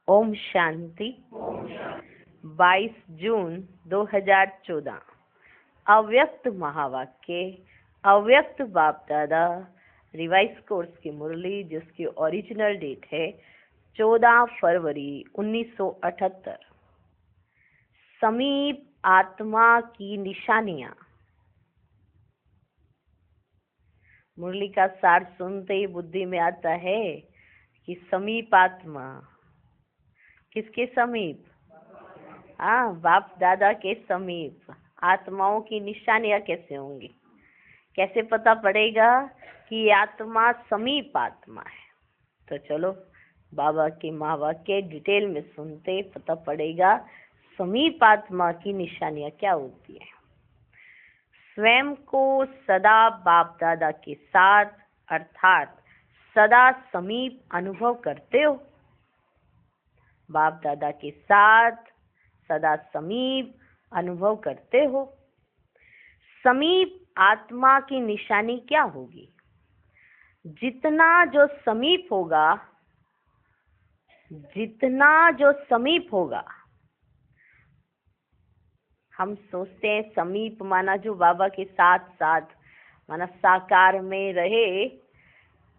ओम शांति। 22 जून 2014। अव्यक्त महावाक्य, अव्यक्त बाप दादा रिवाइज कोर्स की मुरली, जिसकी ओरिजिनल डेट है 14 फरवरी 1978। समीप आत्मा की निशानियां। मुरली का सार सुनते ही बुद्धि में आता है कि समीप आत्मा किसके समीप? हाँ, बाप दादा के समीप। आत्माओं की निशानियां कैसे होंगी? कैसे पता पड़ेगा कि आत्मा समीप आत्मा है? तो चलो बाबा के महावाक्य डिटेल में सुनते पता पड़ेगा समीप आत्मा की निशानियां क्या होती है। स्वयं को सदा बाप दादा के साथ अर्थात सदा समीप अनुभव करते हो। बाप दादा के साथ सदा समीप अनुभव करते हो। समीप आत्मा की निशानी क्या होगी? जितना जो समीप होगा, जितना जो समीप होगा, हम सोचते हैं समीप माना जो बाबा के साथ साथ माना साकार में रहे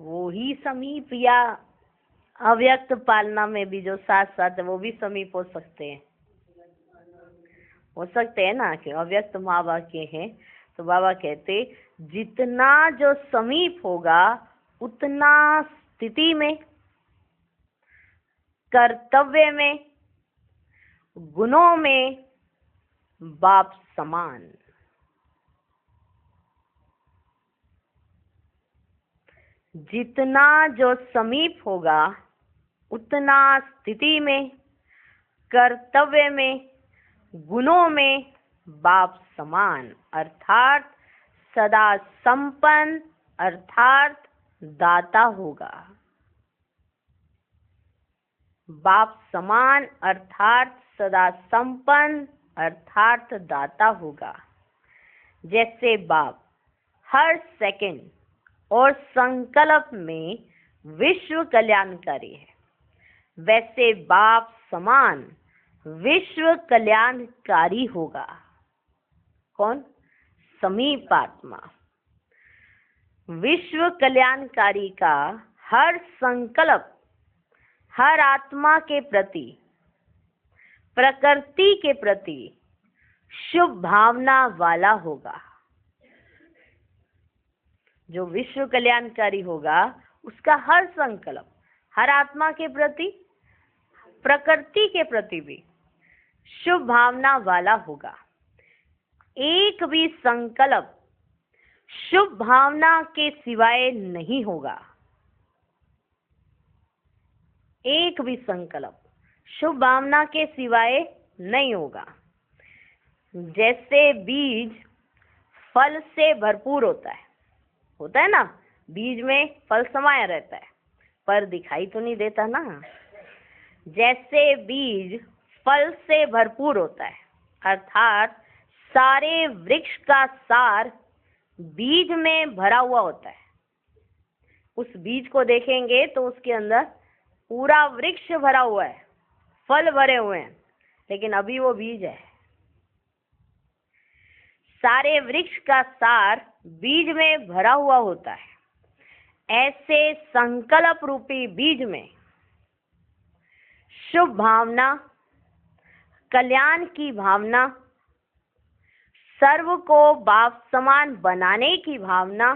वो ही समीप, या अव्यक्त पालना में भी जो साथ साथ है वो भी समीप हो सकते हैं। हो सकते हैं ना कि अव्यक्त माँ वाक्य हैं तो बाबा कहते जितना जो समीप होगा उतना स्थिति में, कर्तव्य में, गुणों में बाप समान। जितना जो समीप होगा उतना स्थिति में, कर्तव्य में, गुणों में बाप समान अर्थात सदा संपन्न अर्थात दाता होगा। बाप समान अर्थात सदा संपन्न अर्थात दाता होगा। जैसे बाप हर सेकंड और संकल्प में विश्व कल्याणकारी है, वैसे बाप समान विश्व कल्याणकारी होगा। कौन? समीप आत्मा। विश्व कल्याणकारी का हर संकल्प हर आत्मा के प्रति, प्रकृति के प्रति शुभ भावना वाला होगा। जो विश्व कल्याणकारी होगा उसका हर संकल्प हर आत्मा के प्रति, प्रकृति के प्रति भी शुभ भावना वाला होगा। एक भी संकल्प शुभ भावना के सिवाय नहीं होगा। एक भी संकल्प शुभ भावना के सिवाय नहीं होगा। जैसे बीज फल से भरपूर होता है ना, बीज में फल समाया रहता है पर दिखाई तो नहीं देता ना। जैसे बीज फल से भरपूर होता है अर्थात सारे वृक्ष का सार बीज में भरा हुआ होता है। उस बीज को देखेंगे तो उसके अंदर पूरा वृक्ष भरा हुआ है, फल भरे हुए हैं, लेकिन अभी वो बीज है। सारे वृक्ष का सार बीज में भरा हुआ होता है। ऐसे संकल्प रूपी बीज में शुभ भावना, कल्याण की भावना, सर्व को बाप समान बनाने की भावना,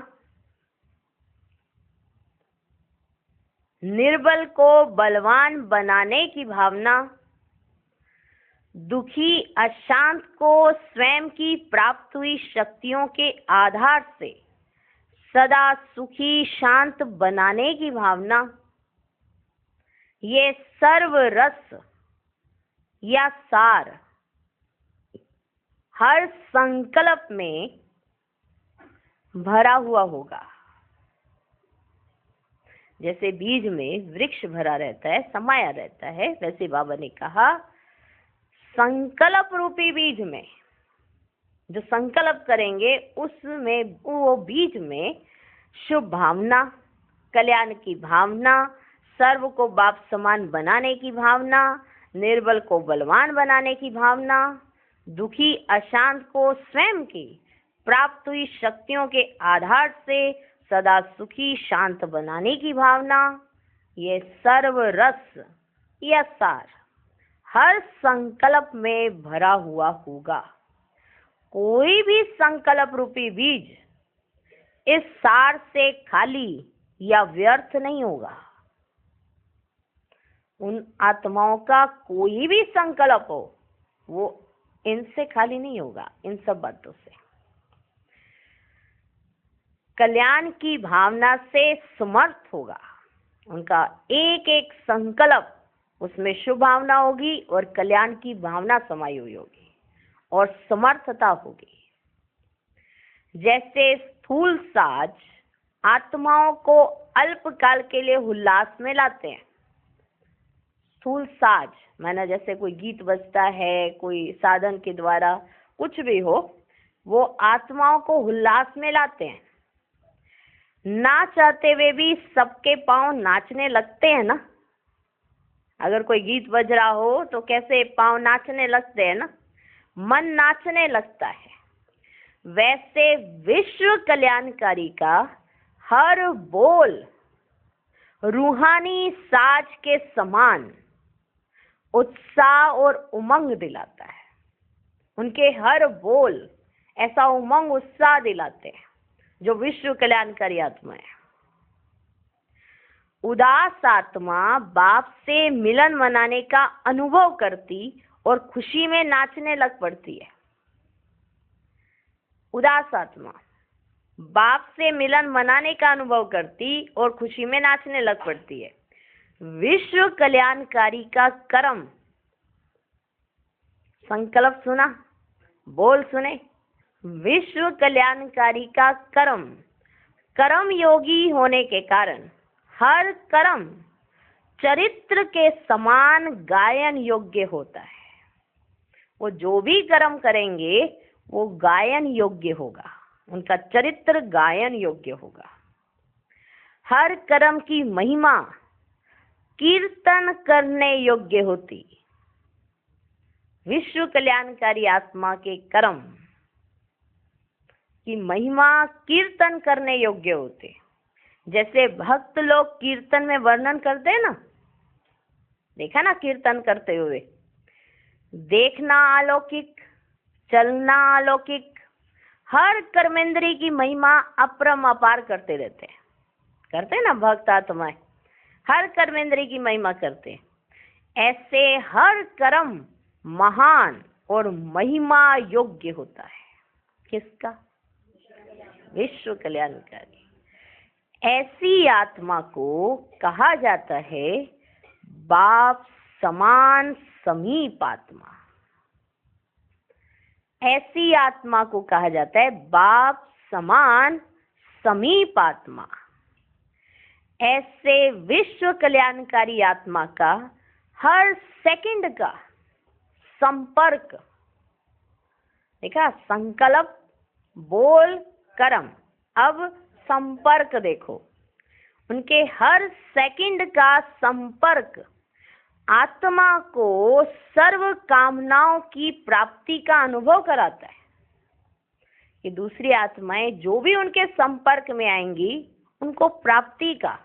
निर्बल को बलवान बनाने की भावना, दुखी अशांत को स्वयं की प्राप्त हुई शक्तियों के आधार से सदा सुखी शांत बनाने की भावना, ये सर्व रस या सार हर संकल्प में भरा हुआ होगा। जैसे बीज में वृक्ष भरा रहता है, समाया रहता है, वैसे बाबा ने कहा संकल्प रूपी बीज में जो संकल्प करेंगे उसमें, वो बीज में शुभ भावना, कल्याण की भावना, सर्व को बाप समान बनाने की भावना, निर्बल को बलवान बनाने की भावना, दुखी अशांत को स्वयं की प्राप्त हुई शक्तियों के आधार से सदा सुखी शांत बनाने की भावना, ये सर्व रस या सार हर संकल्प में भरा हुआ होगा। कोई भी संकल्प रूपी बीज इस सार से खाली या व्यर्थ नहीं होगा। उन आत्माओं का कोई भी संकल्प हो वो इनसे खाली नहीं होगा, इन सब बातों से। कल्याण की भावना से समर्थ होगा। उनका एक एक संकल्प उसमें शुभ भावना होगी और कल्याण की भावना समाई हुई होगी और समर्थता होगी। जैसे स्थूल साज आत्माओं को अल्पकाल के लिए उल्लास में लाते हैं। स्थूल साज माना जैसे कोई गीत बजता है, कोई साधन के द्वारा कुछ भी हो, वो आत्माओं को उल्लास में लाते हैं। ना चाहते हुए भी सबके पांव नाचने लगते हैं ना। अगर कोई गीत बज रहा हो तो कैसे पांव नाचने लगते हैं ना, मन नाचने लगता है। वैसे विश्व कल्याणकारी का हर बोल रूहानी साज के समान उत्साह और उमंग दिलाता है। उनके हर बोल ऐसा उमंग उत्साह दिलाते हैं जो विश्व कल्याणकारी आत्मा है। उदास आत्मा बाप से मिलन मनाने का अनुभव करती और खुशी में नाचने लग पड़ती है। उदास आत्मा बाप से मिलन मनाने का अनुभव करती और खुशी में नाचने लग पड़ती है। विश्व कल्याणकारी का कर्म, संकल्प सुना, बोल सुने, विश्व कल्याणकारी का कर्म, कर्म योगी होने के कारण हर कर्म चरित्र के समान गायन योग्य होता है। वो जो भी कर्म करेंगे वो गायन योग्य होगा, उनका चरित्र गायन योग्य होगा। हर कर्म की महिमा कीर्तन करने योग्य होती। विश्व कल्याणकारी आत्मा के कर्म की महिमा कीर्तन करने योग्य होते। जैसे भक्त लोग कीर्तन में वर्णन करते हैं ना, देखा ना कीर्तन करते हुए, देखना अलौकिक, चलना अलौकिक, हर कर्मेंद्री की महिमा अपरम अपार करते रहते हैं। करते हैं ना भक्त आत्माएं, हर कर्मेंद्री की महिमा करते हैं। ऐसे हर कर्म महान और महिमा योग्य होता है। किसका? विश्व कल्याणकारी। ऐसी आत्मा को कहा जाता है बाप समान समीप आत्मा। ऐसी आत्मा को कहा जाता है बाप समान समीप आत्मा। ऐसे विश्व कल्याणकारी आत्मा का हर सेकंड का संपर्क, देखा, संकल्प, बोल, कर्म, अब संपर्क देखो, उनके हर सेकंड का संपर्क आत्मा को सर्व कामनाओं की प्राप्ति का अनुभव कराता है। कि दूसरी आत्माएं जो भी उनके संपर्क में आएंगी उनको प्राप्ति का,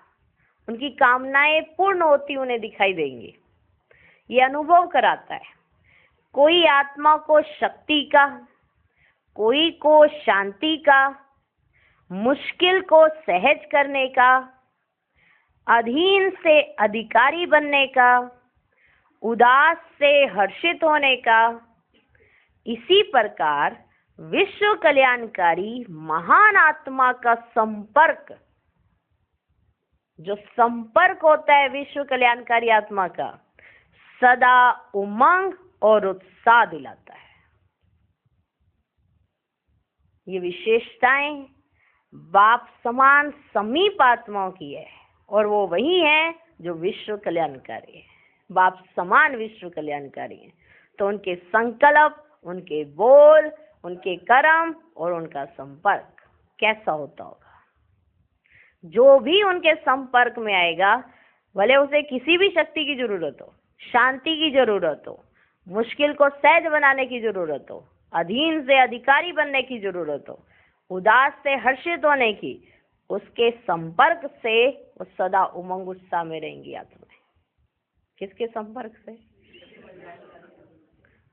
उनकी कामनाएं पूर्ण होती उन्हें दिखाई देंगी, ये अनुभव कराता है। कोई आत्मा को शक्ति का, कोई को शांति का, मुश्किल को सहज करने का, अधीन से अधिकारी बनने का, उदास से हर्षित होने का। इसी प्रकार विश्व कल्याणकारी महान आत्मा का संपर्क, जो संपर्क होता है विश्व कल्याणकारी आत्मा का, सदा उमंग और उत्साह दिलाता है। ये विशेषताएं बाप समान समीप आत्माओं की है और वो वही है जो विश्व कल्याणकारी है। बाप समान विश्व कल्याणकारी है तो उनके संकल्प, उनके बोल, उनके कर्म और उनका संपर्क कैसा होता होगा। जो भी उनके संपर्क में आएगा भले उसे किसी भी शक्ति की जरूरत हो, शांति की जरूरत हो, मुश्किल को सहज बनाने की जरूरत हो, अधीन से अधिकारी बनने की जरूरत हो, उदास से हर्षित होने की, उसके संपर्क से वो सदा उमंग उत्साह में रहेंगी आत्माएं। किसके संपर्क से?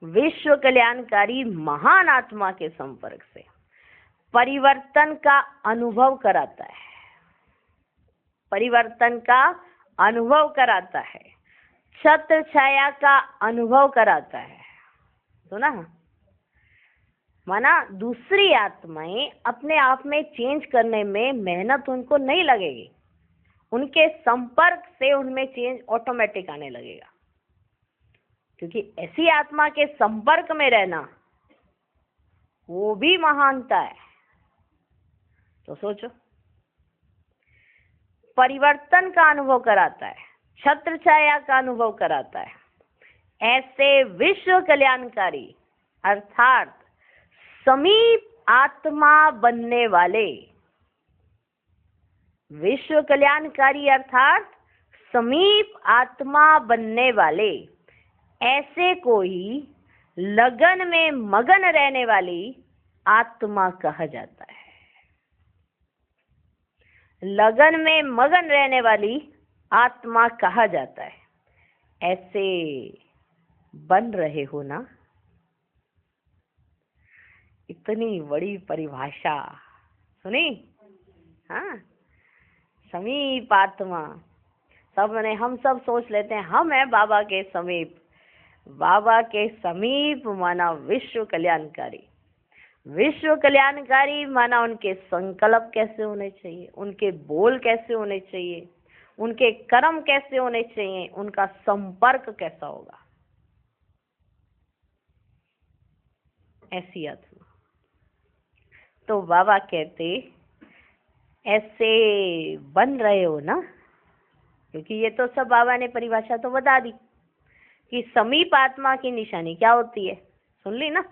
विश्व कल्याणकारी महान आत्मा के संपर्क से। परिवर्तन का अनुभव कराता है, परिवर्तन का अनुभव कराता है, छत्र छाया का अनुभव कराता है। सुना? माना दूसरी आत्माएं अपने आप में चेंज करने में मेहनत उनको नहीं लगेगी, उनके संपर्क से उनमें चेंज ऑटोमेटिक आने लगेगा। क्योंकि ऐसी आत्मा के संपर्क में रहना वो भी महानता है। तो सोचो, परिवर्तन का अनुभव कराता है, छत्र छाया का अनुभव कराता है। ऐसे विश्व कल्याणकारी अर्थात समीप आत्मा बनने वाले, विश्व कल्याणकारी अर्थात समीप आत्मा बनने वाले ऐसे कोई लगन में मगन रहने वाली आत्मा कहा जाता है। लगन में मगन रहने वाली आत्मा कहा जाता है। ऐसे बन रहे हो ना? इतनी बड़ी परिभाषा सुनी? हाँ, समीप आत्मा। हम सब सोच लेते हैं हम हैं बाबा के समीप। बाबा के समीप माना विश्व कल्याणकारी। विश्व कल्याणकारी माना उनके संकल्प कैसे होने चाहिए, उनके बोल कैसे होने चाहिए, उनके कर्म कैसे होने चाहिए, उनका संपर्क कैसा होगा। ऐसी आत्मा। तो बाबा कहते ऐसे बन रहे हो ना, क्योंकि ये तो सब बाबा ने परिभाषा तो बता दी कि समीप आत्मा की निशानी क्या होती है। सुन ली ना?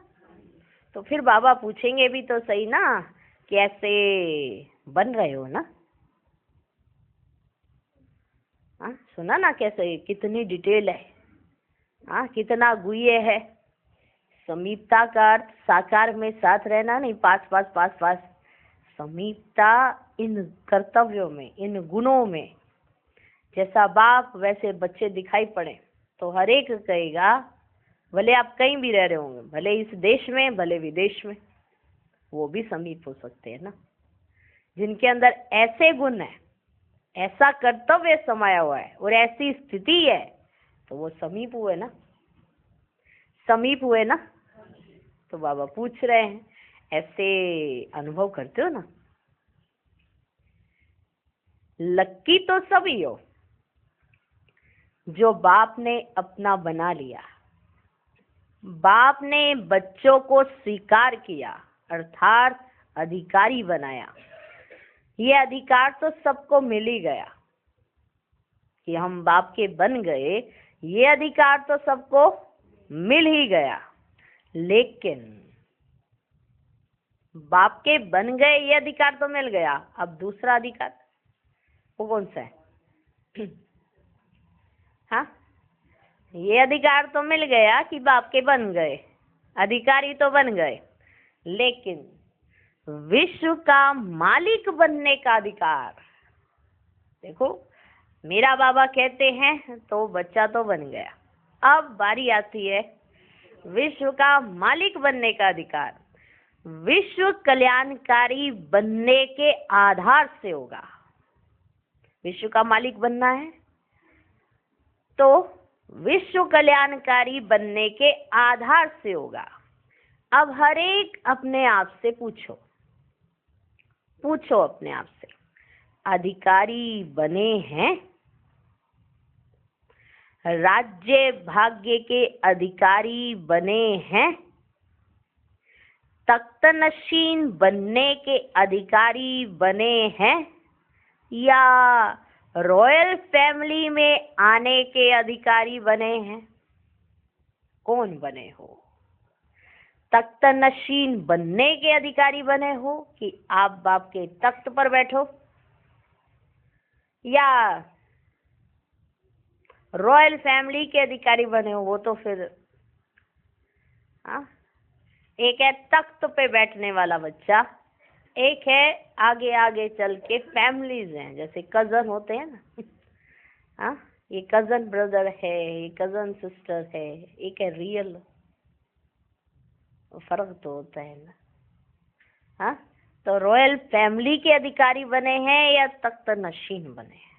तो फिर बाबा पूछेंगे भी तो सही ना कि ऐसे बन रहे हो ना। हाँ, सुना ना कैसे, कितनी डिटेल है। हाँ, कितना गुह्य है। समीपता का अर्थ साकार में साथ रहना नहीं, पास पास पास पास। समीपता इन कर्तव्यों में, इन गुणों में। जैसा बाप वैसे बच्चे दिखाई पड़े तो हर एक कहेगा, भले आप कहीं भी रह रहे होंगे, भले इस देश में भले विदेश में, वो भी समीप हो सकते हैं ना। जिनके अंदर ऐसे गुण है, ऐसा कर्तव्य समाया हुआ है और ऐसी स्थिति है, तो वो समीप हुए ना। समीप हुए ना। तो बाबा पूछ रहे हैं ऐसे अनुभव करते हो ना। लक्की तो सभी हो जो बाप ने अपना बना लिया। बाप ने बच्चों को स्वीकार किया अर्थात अधिकारी बनाया। ये अधिकार तो सबको मिल ही गया कि हम बाप के बन गए, ये अधिकार तो सबको मिल ही गया। लेकिन बाप के बन गए ये अधिकार तो मिल गया, अब दूसरा अधिकार वो कौन सा है? हाँ, ये अधिकार तो मिल गया कि बाप के बन गए, अधिकारी तो बन गए, लेकिन विश्व का मालिक बनने का अधिकार, देखो मेरा बाबा कहते हैं तो बच्चा तो बन गया, अब बारी आती है विश्व का मालिक बनने का अधिकार। विश्व कल्याणकारी बनने के आधार से होगा। विश्व का मालिक बनना है तो विश्व कल्याणकारी बनने के आधार से होगा। अब हर एक अपने आप से पूछो अपने आप से, अधिकारी बने हैं? राज्य भाग्य के अधिकारी बने हैं? तख्तनशीन बनने के अधिकारी बने हैं? या रॉयल फैमिली में आने के अधिकारी बने हैं? कौन बने हो? तख्तनशीन बनने के अधिकारी बने हो कि आप बाप के तख्त पर बैठो, या रॉयल फैमिली के अधिकारी बने हो वो तो फिर हाँ। एक है तख्त पे बैठने वाला बच्चा, एक है आगे आगे चल के फैमिलीज हैं, जैसे कजन होते हैं ना हाँ, ये कजन ब्रदर है, ये कजन सिस्टर है, एक है रियल। फर्क तो होता है ना। हाँ, तो रॉयल फैमिली के अधिकारी बने हैं या तख्त नशीन बने हैं?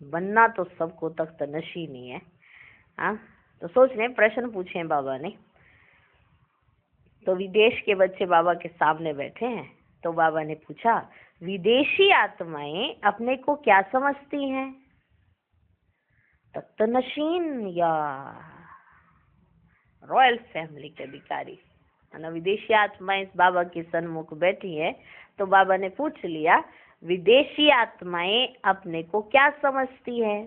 बनना तो सबको तख्त नशीन ही है। हाँ, तो सोच रहे प्रश्न पूछे हैं बाबा ने। तो विदेश के बच्चे बाबा के सामने बैठे हैं, तो बाबा ने पूछा, विदेशी आत्माएं अपने को क्या समझती हैं, तख्त नशीन या रॉयल फैमिली के अधिकारी? है ना, विदेशी आत्माएं इस बाबा के सन्मुख बैठी है, तो बाबा ने पूछ लिया, विदेशी आत्माएं अपने को क्या समझती है,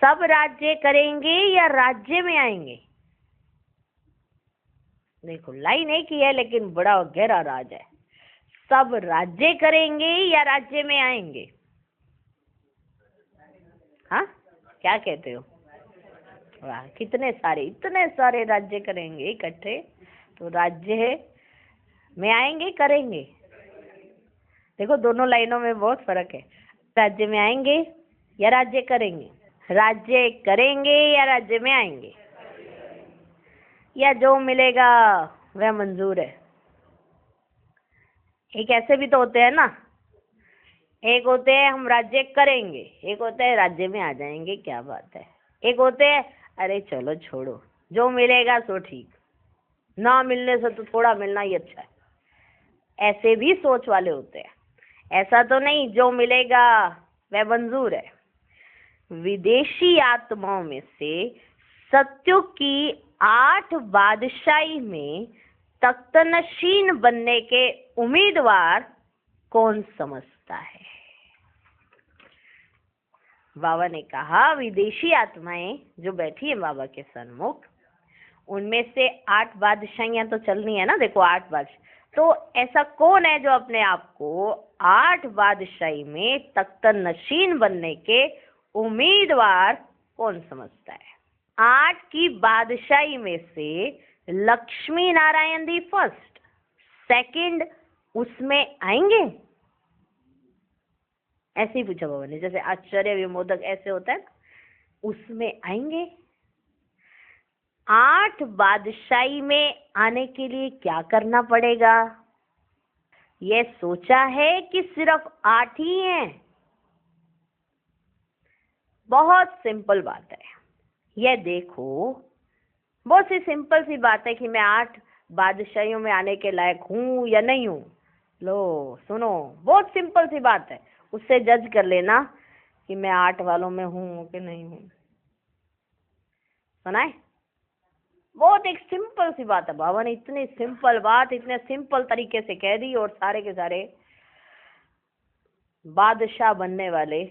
सब राज्य करेंगे या राज्य में आएंगे? देखो लाइन एक ही है लेकिन बड़ा गहरा राज है। सब राज्य करेंगे या राज्य में आएंगे? हाँ, क्या कहते हो? वाह, कितने सारे, इतने सारे राज्य करेंगे इकट्ठे, तो राज्य में आएंगे, करेंगे? देखो दोनों लाइनों में बहुत फर्क है। राज्य में आएंगे या राज्य करेंगे? राज्य करेंगे या राज्य में आएंगे? या जो मिलेगा वह मंजूर है? एक ऐसे भी तो होते हैं ना, एक होते हैं हम राज्य करेंगे, एक होते हैं राज्य में आ जाएंगे, क्या बात है। एक होते हैं अरे चलो छोड़ो, जो मिलेगा सो ठीक, ना मिलने से तो थोड़ा मिलना ही अच्छा है। ऐसे भी सोच वाले होते हैं, ऐसा तो नहीं जो मिलेगा वह मंजूर है। विदेशी आत्माओं में से सत्युग की 8 बादशाही में तख्तनशीन बनने के उम्मीदवार कौन समझता है? बाबा ने कहा, विदेशी आत्माएं जो बैठी है बाबा के सन्मुख, उनमें से 8 बादशाहियां तो चलनी है ना। देखो 8 बादशाह, तो ऐसा कौन है जो अपने आप को 8 बादशाही में तख्तनशीन बनने के उम्मीदवार कौन समझता है? 8 की बादशाही में से Lakshmi Narayan the first, second उसमें आएंगे? ऐसे ही पूछा बाबा ने, जैसे आश्चर्य विमोदक ऐसे होता है, उसमें आएंगे? 8 बादशाही में आने के लिए क्या करना पड़ेगा? यह सोचा है कि सिर्फ 8 ही हैं? बहुत सिंपल बात है। यह देखो, बहुत सी सिंपल सी बात है कि मैं 8 बादशाहियों में आने के लायक हूं या नहीं हूं। लो सुनो, बहुत सिंपल सी बात है, उससे जज कर लेना कि मैं 8 वालों में हूं कि नहीं हूं। सुनाए, बहुत एक सिंपल सी बात है। बाबा ने इतनी सिंपल बात इतने सिंपल तरीके से कह दी और सारे के सारे बादशाह बनने वाले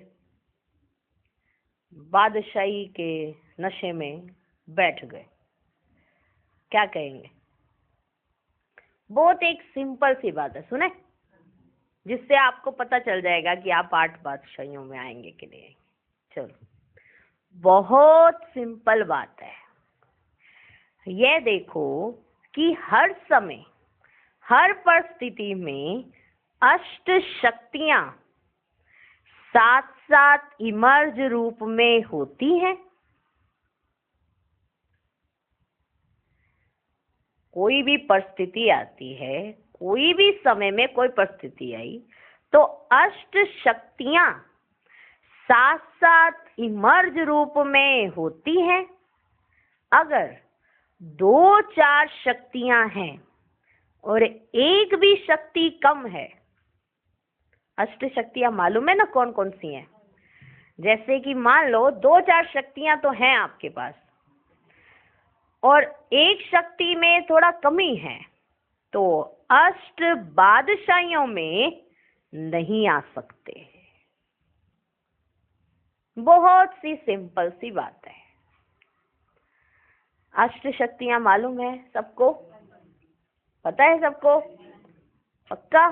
बादशाही के नशे में बैठ गए। क्या कहेंगे? बहुत एक सिंपल सी बात है, सुने, जिससे आपको पता चल जाएगा कि आप 8 बादशाहियों में आएंगे कि नहीं आएंगे। चलो, बहुत सिंपल बात है। यह देखो कि हर समय हर परिस्थिति में अष्ट शक्तियां साथ साथ इमर्ज रूप में होती हैं। कोई भी परिस्थिति आती है, कोई भी समय में कोई परिस्थिति आई, तो अष्ट शक्तियां साथ साथ इमर्ज रूप में होती हैं। अगर 2-4 शक्तियां हैं और एक भी शक्ति कम है, अष्ट शक्तियां मालूम है ना कौन कौन सी हैं? जैसे कि मान लो 2-4 शक्तियां तो हैं आपके पास और एक शक्ति में थोड़ा कमी है, तो अष्ट बादशाहियों में नहीं आ सकते। बहुत सी सिंपल सी बात है। अष्ट शक्तियां मालूम है सबको? पता है सबको? पक्का?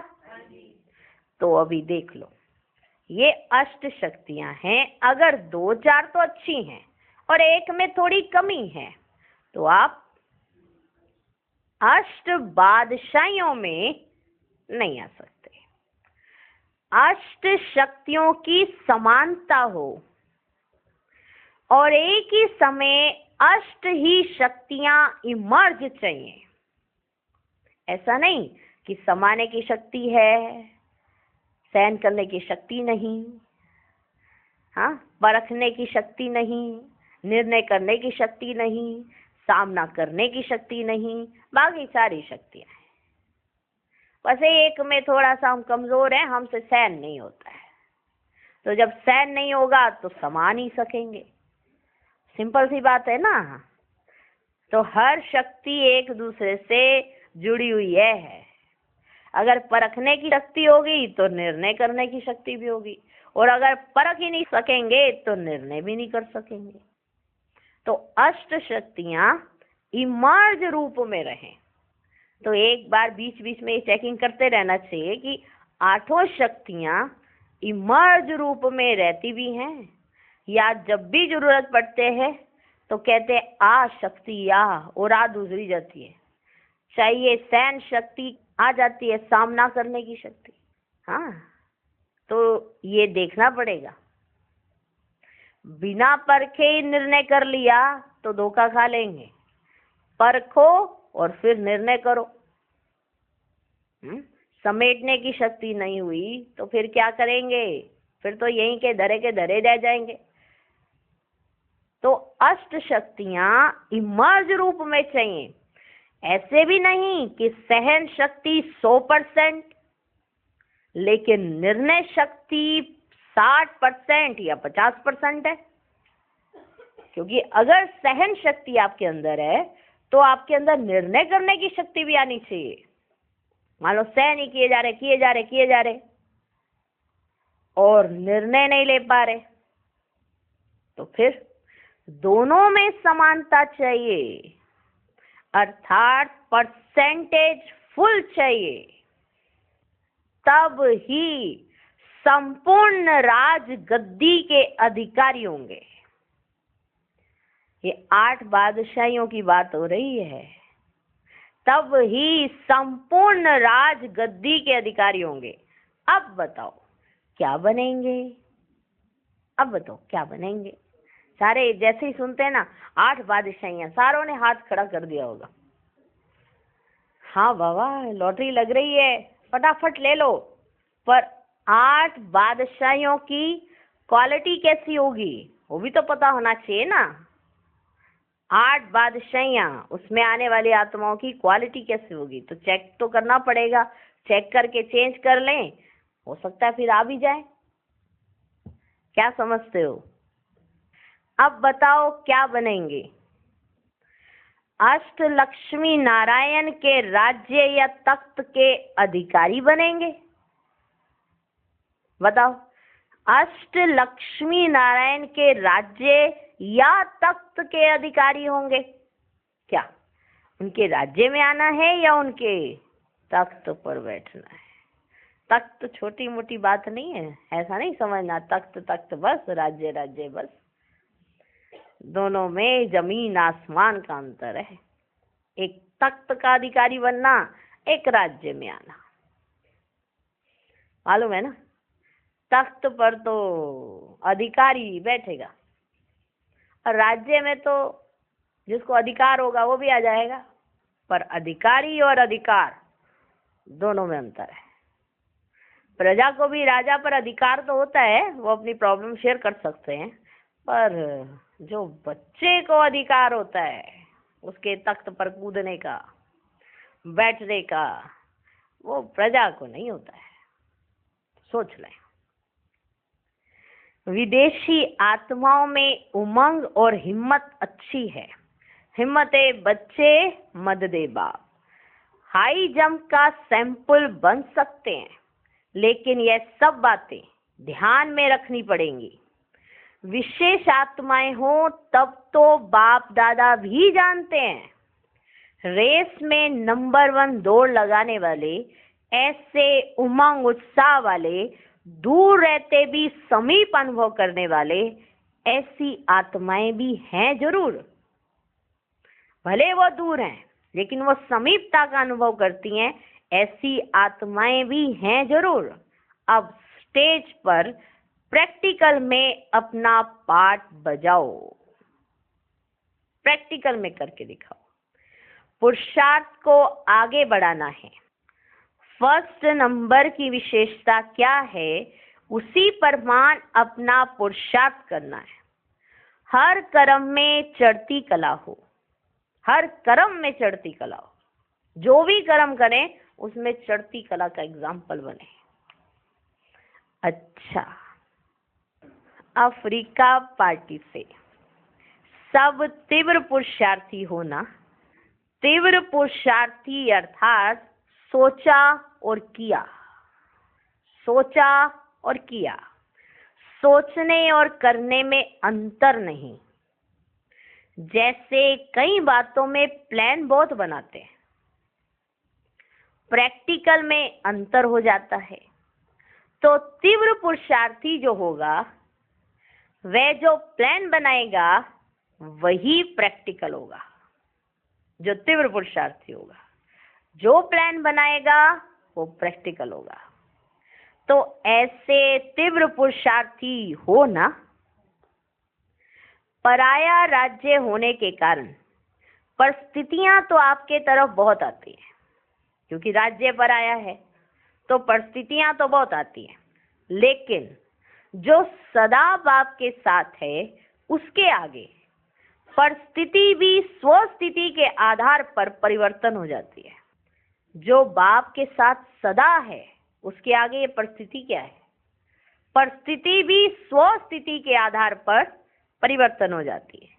तो अभी देख लो, ये अष्ट शक्तियां हैं। अगर 2-4 तो अच्छी हैं और एक में थोड़ी कमी है तो आप अष्ट बादशाहियों में नहीं आ सकते। अष्ट शक्तियों की समानता हो और एक ही समय अष्ट ही शक्तियां इमर्ज चाहिए। ऐसा नहीं कि समाने की शक्ति है, सहन करने की शक्ति नहीं, हाँ, परखने की शक्ति नहीं, निर्णय करने की शक्ति नहीं, सामना करने की शक्ति नहीं, बाकी सारी शक्तियां हैं। बस एक में थोड़ा सा हम कमजोर हैं, हमसे सहन नहीं होता है। तो जब सहन नहीं होगा तो समा नहीं सकेंगे। सिंपल सी बात है ना। तो हर शक्ति एक दूसरे से जुड़ी हुई है। अगर परखने की शक्ति होगी तो निर्णय करने की शक्ति भी होगी, और अगर परख ही नहीं सकेंगे तो निर्णय भी नहीं कर सकेंगे। तो अष्ट शक्तियां इमर्ज रूप में रहें। तो एक बार बीच बीच में चेकिंग करते रहना चाहिए कि 8 शक्तियां इमर्ज रूप में रहती भी हैं, या जब भी जरूरत पड़ते हैं तो कहते हैं आ शक्ति आ, और आ दूसरी जाती है। चाहिए सहन शक्ति आ जाती है, सामना करने की शक्ति। हाँ, तो ये देखना पड़ेगा। बिना परखे ही निर्णय कर लिया तो धोखा खा लेंगे। परखो और फिर निर्णय करो। समेटने की शक्ति नहीं हुई तो फिर क्या करेंगे? फिर तो यहीं के धरे रह जाएंगे। तो अष्ट शक्तियां इमर्ज रूप में चाहिए। ऐसे भी नहीं कि सहन शक्ति 100% लेकिन निर्णय शक्ति 60% या 50% है। क्योंकि अगर सहन शक्ति आपके अंदर है तो आपके अंदर निर्णय करने की शक्ति भी आनी चाहिए। मान लो सहन ही किए जा रहे और निर्णय नहीं ले पा रहे, तो फिर दोनों में समानता चाहिए, अर्थात परसेंटेज फुल चाहिए। तब ही संपूर्ण राज गद्दी के अधिकारी होंगे। ये 8 बादशाहियों की बात हो रही है। तब ही संपूर्ण राज गद्दी के अधिकारी होंगे। अब बताओ क्या बनेंगे? अब बताओ क्या बनेंगे? सारे जैसे ही सुनते हैं ना 8 बादशाहियां, सारों ने हाथ खड़ा कर दिया होगा। हाँ बाबा, लॉटरी लग रही है, फटाफट ले लो। पर 8 बादशाहियों की क्वालिटी कैसी होगी वो भी तो पता होना चाहिए ना। 8 बादशाहियां, उसमें आने वाली आत्माओं की क्वालिटी कैसी होगी तो चेक तो करना पड़ेगा। चेक करके चेंज कर लें, हो सकता है फिर आ भी जाए। क्या समझते हो? अब बताओ क्या बनेंगे? अष्ट लक्ष्मी नारायण के राज्य या तख्त के अधिकारी बनेंगे? बताओ, अष्ट लक्ष्मी नारायण के राज्य या तख्त के अधिकारी होंगे क्या? उनके राज्य में आना है या उनके तख्त पर बैठना है? तख्त छोटी मोटी बात नहीं है, ऐसा नहीं समझना। तख्त तख्त बस, राज्य राज्य बस। दोनों में जमीन आसमान का अंतर है। एक तख्त का अधिकारी बनना, एक राज्य में आना। मालूम है ना? तख्त पर तो अधिकारी बैठेगा और राज्य में तो जिसको अधिकार होगा वो भी आ जाएगा। पर अधिकारी और अधिकार दोनों में अंतर है। प्रजा को भी राजा पर अधिकार तो होता है, वो अपनी प्रॉब्लम शेयर कर सकते हैं, पर जो बच्चे को अधिकार होता है उसके तख्त पर कूदने का, बैठने का, वो प्रजा को नहीं होता है। सोच लें। विदेशी आत्माओं में उमंग और हिम्मत अच्छी है। हिम्मते बच्चे मद दे बाप। हाई जंप का सैंपल बन सकते हैं, लेकिन यह सब बातें ध्यान में रखनी पड़ेंगी। विशेष आत्माएं हो तब तो बाप दादा भी जानते हैं। रेस में नंबर 1 दौड़ लगाने वाले, ऐसे उमंग उत्साह वाले दूर रहते भी समीप अनुभव करने वाले ऐसी आत्माएं भी हैं जरूर। भले वो दूर हैं लेकिन वो समीपता का अनुभव करती हैं, ऐसी आत्माएं भी हैं जरूर। अब स्टेज पर प्रैक्टिकल में अपना पार्ट बजाओ, प्रैक्टिकल में करके दिखाओ। पुरुषार्थ को आगे बढ़ाना है। फर्स्ट नंबर की विशेषता क्या है? उसी प्रमाण अपना पुरुषार्थ करना है। हर कर्म में चढ़ती कला हो, हर कर्म में चढ़ती कला हो। जो भी कर्म करें उसमें चढ़ती कला का एग्जाम्पल बने। अच्छा, अफ्रीका पार्टी से सब तीव्र पुरुषार्थी होना। तीव्र पुरुषार्थी अर्थात सोचा और किया, सोचा और किया। सोचने और करने में अंतर नहीं। जैसे कई बातों में प्लान बहुत बनाते हैं, प्रैक्टिकल में अंतर हो जाता है। तो तीव्र पुरुषार्थी जो होगा वह जो प्लान बनाएगा वही प्रैक्टिकल होगा। जो तीव्र पुरुषार्थी होगा, जो प्लान बनाएगा वो प्रैक्टिकल होगा। तो ऐसे तीव्र पुरुषार्थी हो ना। पराया राज्य होने के कारण परिस्थितियां तो आपके तरफ बहुत आती हैं, क्योंकि राज्य पराया है तो परिस्थितियां तो बहुत आती हैं। लेकिन जो सदा बाप के साथ है उसके आगे परिस्थिति भी स्वस्थिति के आधार पर परिवर्तन हो जाती है। जो बाप के साथ सदा है उसके आगे ये परिस्थिति क्या है? परिस्थिति भी स्वस्थिति के आधार पर परिवर्तन हो जाती है।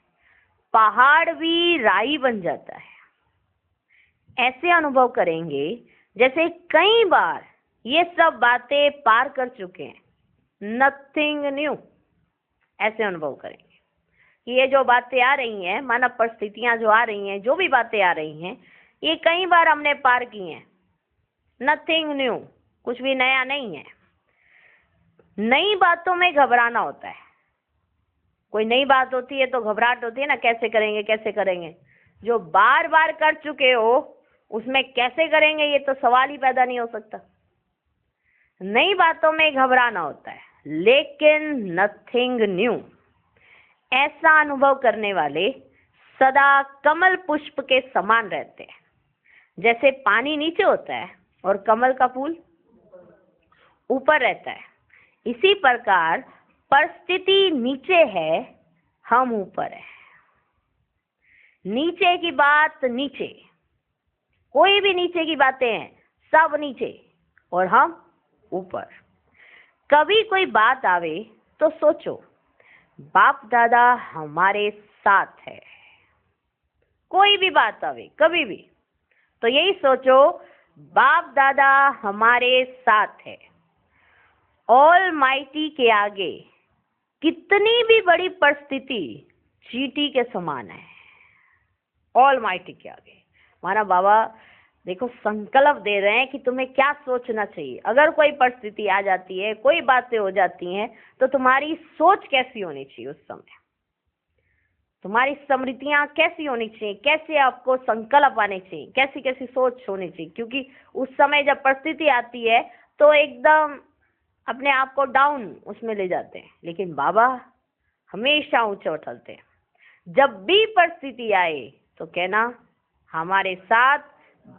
पहाड़ भी राई बन जाता है। ऐसे अनुभव करेंगे जैसे कई बार ये सब बातें पार कर चुके हैं, नथिंग न्यू। ऐसे अनुभव करेंगे कि ये जो बातें आ रही हैं, मानव परिस्थितियां जो आ रही हैं, जो भी बातें आ रही हैं, ये कई बार हमने पार की हैं। नथिंग न्यू, कुछ भी नया नहीं है। नई बातों में घबराना होता है। कोई नई बात होती है तो घबराहट होती है ना, कैसे करेंगे कैसे करेंगे। जो बार बार कर चुके हो उसमें कैसे करेंगे ये तो सवाल ही पैदा नहीं हो सकता। नई बातों में घबराना होता है, लेकिन नथिंग न्यू। ऐसा अनुभव करने वाले सदा कमल पुष्प के समान रहते हैं। जैसे पानी नीचे होता है और कमल का फूल ऊपर रहता है, इसी प्रकार परिस्थिति नीचे है, हम ऊपर है। नीचे की बात नीचे, कोई भी नीचे की बातें हैं, सब नीचे और हम ऊपर। कभी कोई बात आवे तो सोचो बाप दादा हमारे साथ है। कोई भी बात आवे कभी भी तो यही सोचो बाप दादा हमारे साथ है। ऑल माइटी के आगे कितनी भी बड़ी परिस्थिति चींटी के समान है। ऑल माइटी के आगे हमारा बाबा देखो संकल्प दे रहे हैं कि तुम्हें क्या सोचना चाहिए। अगर कोई परिस्थिति आ जाती है, कोई बातें हो जाती हैं, तो तुम्हारी सोच कैसी होनी चाहिए उस समय, तुम्हारी स्मृतियां कैसी होनी चाहिए, कैसे आपको संकल्प आने चाहिए, कैसी कैसी सोच होनी चाहिए। क्योंकि उस समय जब परिस्थिति आती है तो एकदम अपने आप को डाउन उसमें ले जाते हैं, लेकिन बाबा हमेशा ऊंचे उछलते हैं। जब भी परिस्थिति आए तो कहना हमारे साथ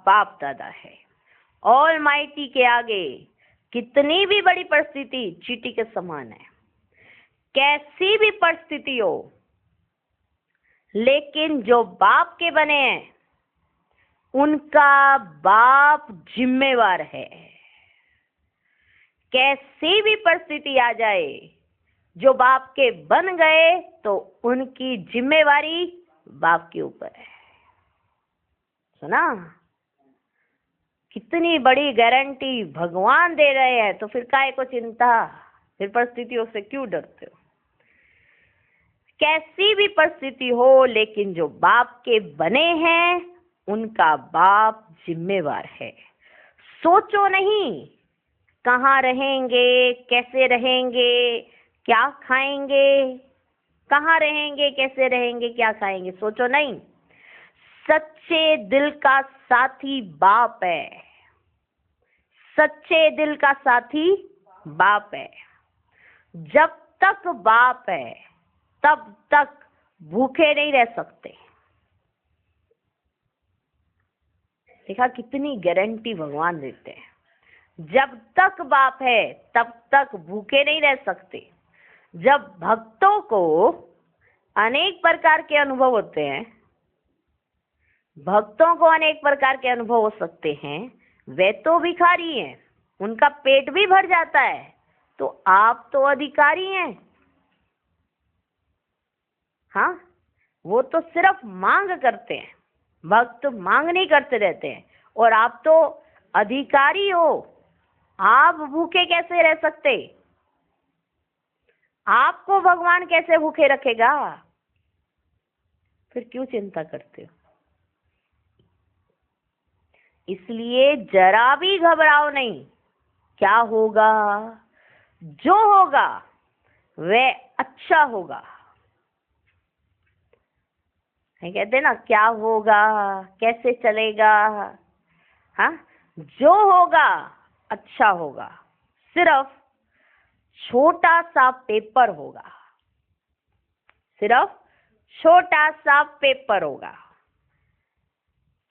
बाप दादा है। ऑल माइटी के आगे कितनी भी बड़ी परिस्थिति चींटी के समान है। कैसी भी परिस्थिति हो, लेकिन जो बाप के बने हैं उनका बाप जिम्मेवार है। कैसी भी परिस्थिति आ जाए, जो बाप के बन गए तो उनकी जिम्मेवारी बाप के ऊपर है। सुना? कितनी बड़ी गारंटी भगवान दे रहे हैं, तो फिर काहे को चिंता, फिर परिस्थितियों से क्यों डरते हो? कैसी भी परिस्थिति हो, लेकिन जो बाप के बने हैं उनका बाप जिम्मेवार है। सोचो नहीं, कहाँ रहेंगे, कैसे रहेंगे, क्या खाएंगे, कहाँ रहेंगे, कैसे रहेंगे, क्या खाएंगे, सोचो नहीं। सच्चे दिल का साथी बाप है, सच्चे दिल का साथी बाप है। जब तक बाप है तब तक भूखे नहीं रह सकते। देखा कितनी गारंटी भगवान देते हैं। जब तक बाप है तब तक भूखे नहीं रह सकते। जब भक्तों को अनेक प्रकार के अनुभव होते हैं, भक्तों को अनेक प्रकार के अनुभव हो सकते हैं, वे तो भिखारी हैं, उनका पेट भी भर जाता है, तो आप तो अधिकारी हैं। हाँ, वो तो सिर्फ मांग करते हैं, भक्त मांग नहीं करते रहते हैं, और आप तो अधिकारी हो। आप भूखे कैसे रह सकते? आपको भगवान कैसे भूखे रखेगा? फिर क्यों चिंता करते हो? इसलिए जरा भी घबराओ नहीं। क्या होगा? जो होगा वह अच्छा होगा। कहते ना, क्या होगा, कैसे चलेगा? हाँ, जो होगा अच्छा होगा। सिर्फ छोटा सा पेपर होगा, सिर्फ छोटा सा पेपर होगा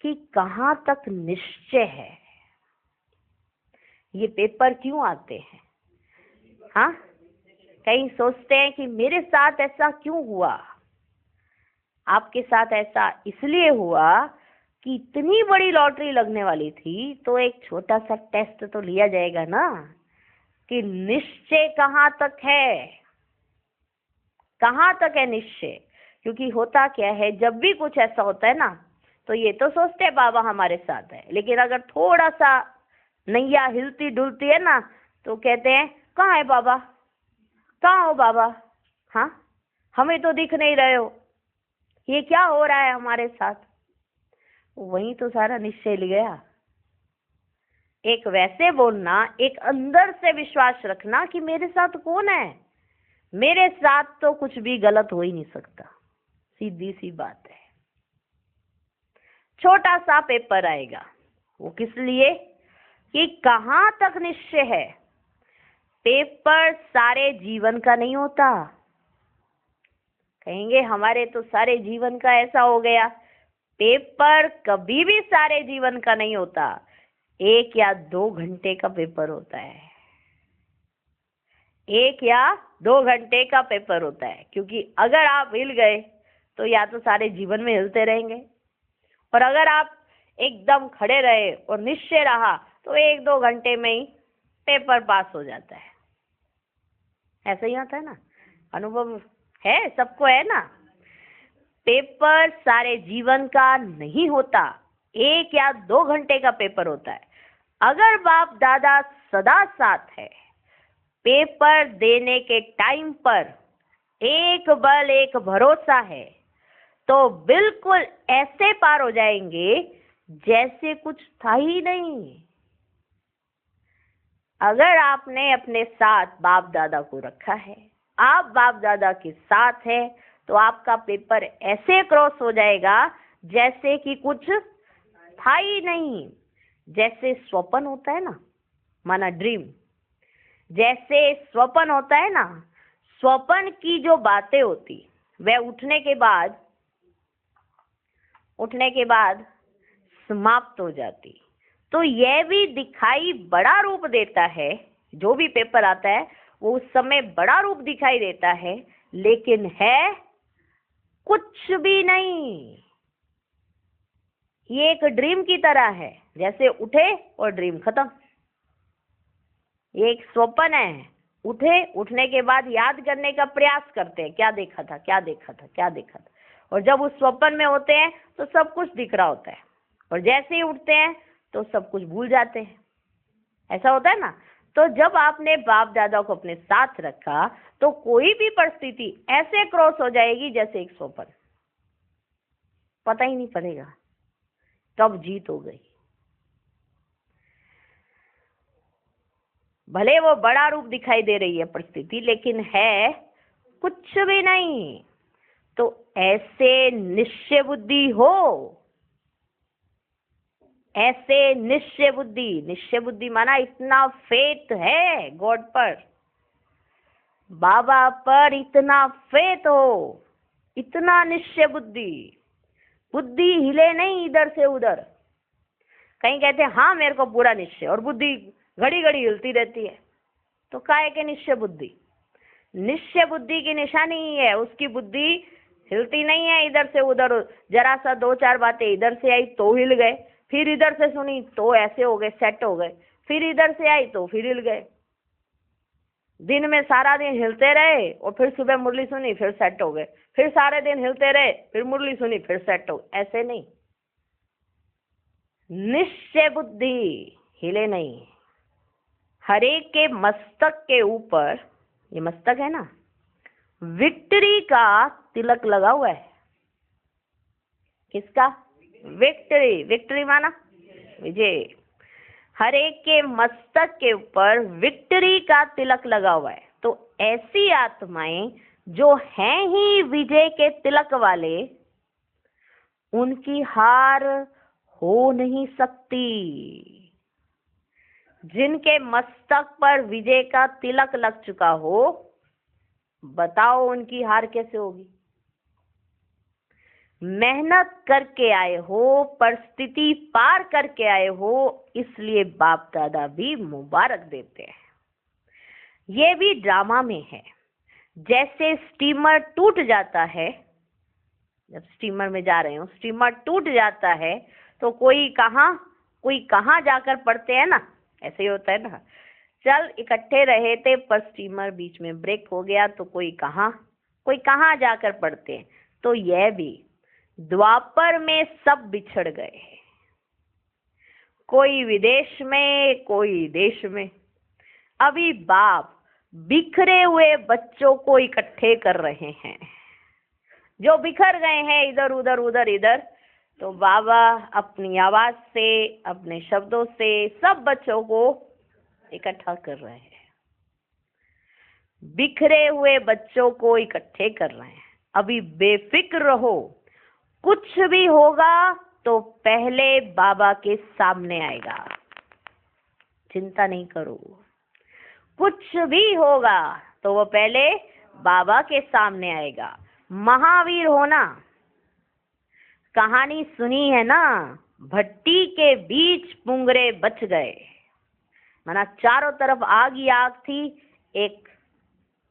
कि कहाँ तक निश्चय है। ये पेपर क्यों आते हैं? हाँ, कई सोचते हैं कि मेरे साथ ऐसा क्यों हुआ। आपके साथ ऐसा इसलिए हुआ कि इतनी बड़ी लॉटरी लगने वाली थी, तो एक छोटा सा टेस्ट तो लिया जाएगा ना, कि निश्चय कहाँ तक है, कहाँ तक है निश्चय। क्योंकि होता क्या है, जब भी कुछ ऐसा होता है ना, तो ये तो सोचते हैं बाबा हमारे साथ है, लेकिन अगर थोड़ा सा नैया हिलती डुलती है ना, तो कहते हैं कहाँ है बाबा, कहाँ हो बाबा? हाँ, हमें तो दिख नहीं रहे हो, ये क्या हो रहा है हमारे साथ? वहीं तो सारा निश्चय ले गया। एक वैसे बोलना, एक अंदर से विश्वास रखना कि मेरे साथ कौन है, मेरे साथ तो कुछ भी गलत हो ही नहीं सकता। सीधी सी बात है। छोटा सा पेपर आएगा, वो किस लिए? कि कहाँ तक निश्चय है। पेपर सारे जीवन का नहीं होता। कहेंगे हमारे तो सारे जीवन का ऐसा हो गया। पेपर कभी भी सारे जीवन का नहीं होता, 1 या 2 घंटे का पेपर होता है। 1 या 2 घंटे का पेपर होता है, क्योंकि अगर आप हिल गए तो या तो सारे जीवन में हिलते रहेंगे, और अगर आप एकदम खड़े रहे और निश्चय रहा तो 1-2 घंटे में ही पेपर पास हो जाता है। ऐसा ही होता है ना, अनुभव है, सबको है ना। पेपर सारे जीवन का नहीं होता, 1 या 2 घंटे का पेपर होता है। अगर बाप दादा सदा साथ है, पेपर देने के टाइम पर एक बल एक भरोसा है, तो बिल्कुल ऐसे पार हो जाएंगे जैसे कुछ था ही नहीं। अगर आपने अपने साथ बाप दादा को रखा है, आप बाप दादा के साथ है, तो आपका पेपर ऐसे क्रॉस हो जाएगा जैसे कि कुछ था ही नहीं। जैसे स्वप्न होता है ना, माना ड्रीम, जैसे स्वप्न होता है ना, स्वप्न की जो बातें होती वह उठने के बाद समाप्त हो जाती। तो यह भी दिखाई बड़ा रूप देता है, जो भी पेपर आता है वो उस समय बड़ा रूप दिखाई देता है, लेकिन है कुछ भी नहीं। ये एक ड्रीम की तरह है, जैसे उठे और ड्रीम खत्म। ये एक स्वप्न है, उठने के बाद याद करने का प्रयास करते हैं, क्या देखा था, क्या देखा था, क्या देखा था। और जब उस स्वप्न में होते हैं तो सब कुछ दिख रहा होता है, और जैसे ही उठते हैं तो सब कुछ भूल जाते हैं। ऐसा होता है ना। तो जब आपने बाप दादा को अपने साथ रखा, तो कोई भी परिस्थिति ऐसे क्रॉस हो जाएगी जैसे एक स्वप्न, पता ही नहीं पड़ेगा कब जीत हो गई। भले वो बड़ा रूप दिखाई दे रही है परिस्थिति, लेकिन है कुछ भी नहीं। तो ऐसे निश्चय बुद्धि हो, ऐसे निश्चय बुद्धि माना इतना फेथ है गॉड पर, बाबा पर इतना फेथ हो, इतना निश्चय बुद्धि हिले नहीं इधर से उधर। कहीं कहते हैं हाँ मेरे को पूरा निश्चय, और बुद्धि घड़ी घड़ी हिलती रहती है। तो काहे के निश्चय बुद्धि की निशानी ही है, उसकी बुद्धि हिलती नहीं है इधर से उधर। जरा सा दो चार बातें इधर से आई तो हिल गए, फिर इधर से सुनी तो ऐसे हो गए, सेट हो गए, फिर इधर से आई तो फिर हिल गए। दिन में सारा दिन हिलते रहे और फिर सुबह मुरली सुनी फिर सेट हो गए, फिर सारे दिन हिलते रहे फिर मुरली सुनी फिर सेट हो गए। ऐसे नहीं, निश्चय बुद्धि हिले नहीं। हर एक के मस्तक के ऊपर, ये मस्तक है ना, विक्ट्री का तिलक लगा हुआ है। किसका? विक्ट्री माना विजय। हर एक के मस्तक के ऊपर विक्ट्री का तिलक लगा हुआ है। तो ऐसी आत्माएं जो हैं ही विजय के तिलक वाले, उनकी हार हो नहीं सकती। जिनके मस्तक पर विजय का तिलक लग चुका हो, बताओ उनकी हार कैसे होगी? मेहनत करके आए हो, परिस्थिति पार करके आए हो, इसलिए बाप दादा भी मुबारक देते हैं। ये भी ड्रामा में है। जैसे स्टीमर टूट जाता है, जब स्टीमर में जा रहे हो, स्टीमर टूट जाता है तो कोई कहाँ जाकर पड़ते हैं ना, ऐसे ही होता है ना। चल इकट्ठे रहे थे पर स्टीमर बीच में ब्रेक हो गया तो कोई कहाँ जाकर पड़ते हैं। तो यह भी द्वापर में सब बिछड़ गए, कोई विदेश में कोई देश में। अभी बाप बिखरे हुए बच्चों को इकट्ठे कर रहे हैं, जो बिखर गए हैं इधर उधर। तो बाबा अपनी आवाज से, अपने शब्दों से सब बच्चों को इकट्ठा कर रहे हैं, बिखरे हुए बच्चों को इकट्ठे कर रहे हैं। अभी बेफिक्र रहो, कुछ भी होगा तो पहले बाबा के सामने आएगा, चिंता नहीं करो। कुछ भी होगा तो वो पहले बाबा के सामने आएगा। महावीर होना, कहानी सुनी है ना, भट्टी के बीच पुंगरे बच गए। माना चारों तरफ आग ही आग थी, एक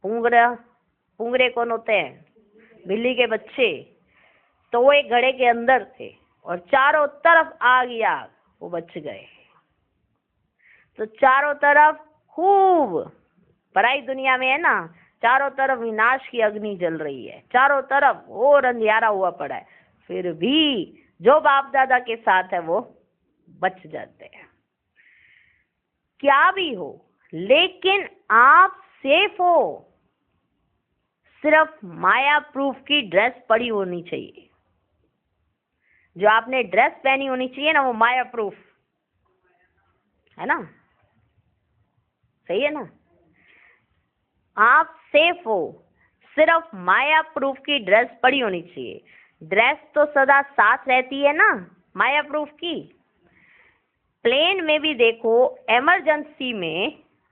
पुंगरे कौन होते हैं? बिल्ली के बच्चे। तो वो एक घड़े के अंदर थे और चारों तरफ आग ही आग, वो बच गए। तो चारों तरफ खूब, पराई दुनिया में है ना, चारों तरफ विनाश की अग्नि जल रही है, चारों तरफ और अंधियारा हुआ पड़ा है, फिर भी जो बाप दादा के साथ है वो बच जाते हैं। क्या भी हो, लेकिन आप सेफ हो। सिर्फ माया प्रूफ की ड्रेस पड़ी होनी चाहिए, जो आपने ड्रेस पहनी होनी चाहिए ना, वो माया प्रूफ है ना, सही है ना। आप सेफ हो, सिर्फ माया प्रूफ की ड्रेस पड़ी होनी चाहिए। ड्रेस तो सदा साथ रहती है ना माया प्रूफ की। प्लेन में भी देखो, इमरजेंसी में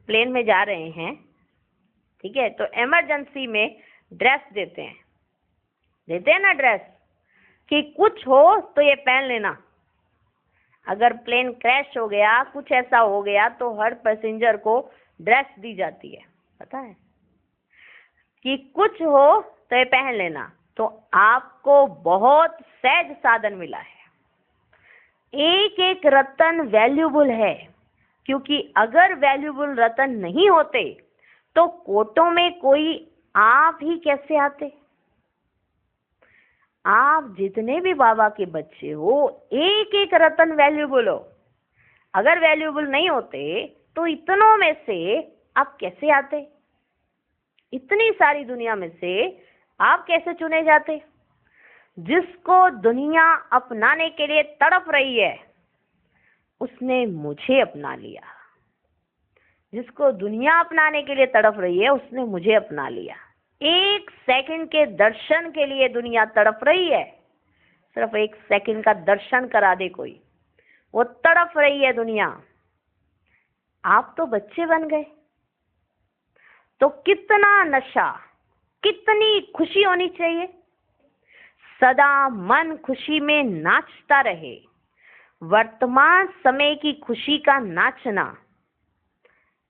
प्लेन में जा रहे हैं, ठीक है, तो इमरजेंसी में ड्रेस देते हैं ना ड्रेस, कि कुछ हो तो ये पहन लेना। अगर प्लेन क्रैश हो गया, कुछ ऐसा हो गया, तो हर पैसेंजर को ड्रेस दी जाती है, पता है, कि कुछ हो तो ये पहन लेना। तो आपको बहुत सहज साधन मिला है। एक एक रतन वैल्यूबल है, क्योंकि अगर वैल्यूबल रतन नहीं होते तो कोटों में कोई आप ही कैसे आते। आप जितने भी बाबा के बच्चे हो, एक एक रतन वैल्यूबल हो। अगर वैल्यूबल नहीं होते तो इतनों में से आप कैसे आते? इतनी सारी दुनिया में से आप कैसे चुने जाते? जिसको दुनिया अपनाने के लिए तड़प रही है, उसने मुझे अपना लिया। जिसको दुनिया अपनाने के लिए तड़प रही है, उसने मुझे अपना लिया। 1 सेकंड के दर्शन के लिए दुनिया तड़प रही है। सिर्फ 1 सेकंड का दर्शन करा दे कोई, वो तड़प रही है दुनिया। आप तो बच्चे बन गए, तो कितना नशा, कितनी खुशी होनी चाहिए। सदा मन खुशी में नाचता रहे। वर्तमान समय की खुशी का नाचना,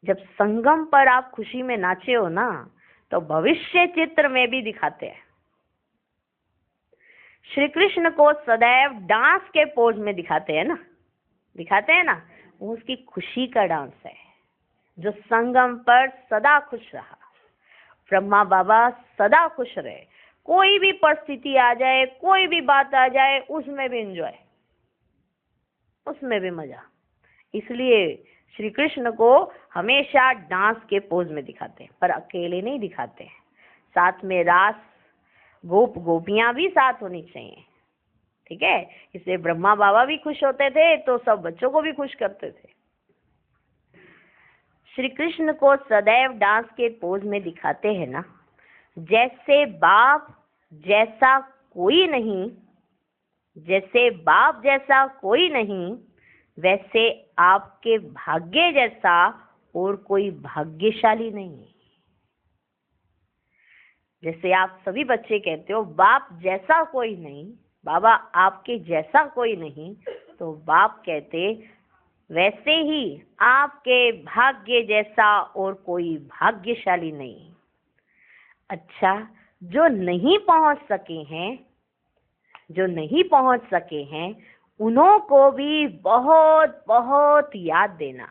जब संगम पर आप खुशी में नाचे हो ना, तो भविष्य चित्र में भी दिखाते हैं। श्री कृष्ण को सदैव डांस के पोज में दिखाते हैं ना, वो उसकी खुशी का डांस है, जो संगम पर सदा खुश रहा। ब्रह्मा बाबा सदा खुश रहे, कोई भी परिस्थिति आ जाए, कोई भी बात आ जाए, उसमें भी एंजॉय, उसमें भी मजा। इसलिए श्री कृष्ण को हमेशा डांस के पोज में दिखाते हैं, पर अकेले नहीं दिखाते हैं, साथ में रास गोप गोपियां भी साथ होनी चाहिए। ठीक है, इसलिए ब्रह्मा बाबा भी खुश होते थे तो सब बच्चों को भी खुश करते थे। श्री कृष्ण को सदैव डांस के पोज में दिखाते हैं ना, जैसे बाप जैसा कोई नहीं, जैसे बाप जैसा कोई नहीं, वैसे आपके भाग्य जैसा और कोई भाग्यशाली नहीं। जैसे आप सभी बच्चे कहते हो बाप जैसा कोई नहीं, बाबा आपके जैसा कोई नहीं, तो बाप कहते वैसे ही आपके भाग्य जैसा और कोई भाग्यशाली नहीं। अच्छा, जो नहीं पहुंच सके हैं, उन्हों को भी बहुत बहुत याद देना।